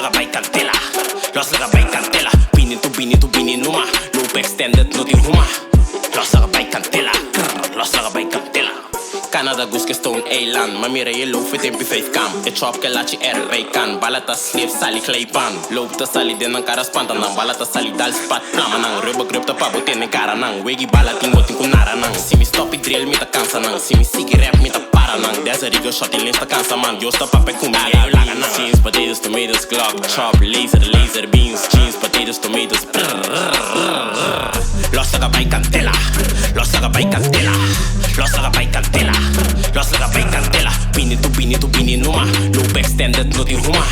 gabay kantela, los gabay kantela. Bini tu bini numa, loop extended no din huma. Los gabay kantela, los gabay kantela. Canada guske stone eiland, mamira je loop fit in B5 cam. E chop ke lachi erbij kan, balata sleep sali kleipan. Loop te sali den ang cara spanta nang, balata sali dal spat plama nang. Rubber grip te pabo ten en cara nang, wegi balating botin kunara nang. Si mi stop i drill mi ta kansa nang, si mi sigi rap mi ta para nang. There's a rigger shot in list ta kansa man, yo stop up en kumi e laga nang. Jeans, potatoes, tomatoes, glock, chop, laser beans. Jeans, potatoes, tomatoes, los gabay kantela, los gabay kantela, los gabay kantela, los gabay kantela. Bini tu bini numa, loop extended no din huma.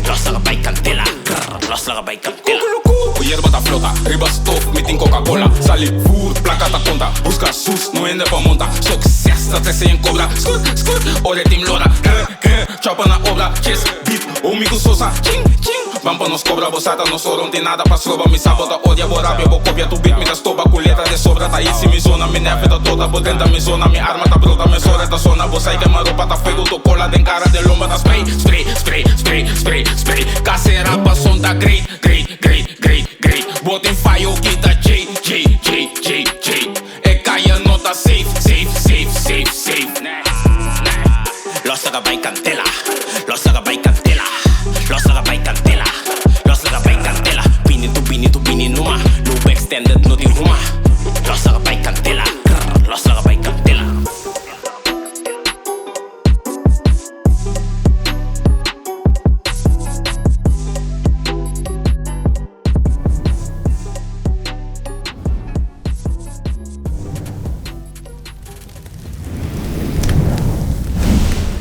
Los gabay kantela, los gabay kantela. O hierba ta flota, riba stop, metin Coca-Cola. Sali food, placa ta conta, busca sus, no ende pa monta. Succes, dat se en cobra, skut, ore team lora. Chapa na obra, chess, beat, o mico sosa, ching, ching. Vampa nos cobra, bosata, nos oron tem nada pra sroba. Me sabota, odia, borabe, vou copia tu beat, me das toba, com letra de sobra. Tá aí se me zona, me neve da toda, por dentro da me zona. Me arma tá brota, me sora da zona. Vou sair queima roupa, tá feio, tô cola, tem cara de lomba, tá spray, spray, spray, spray, spray, spray. Cacerapa, som tá great, great, great, great, great. Bota em fire, que tá J. E caia nota safe, safe, safe, safe, safe. Los gabay kantela, los gabay kantela, los gabay kantela, los gabay kantela. Bini tu bini numa, loop extended no din huma.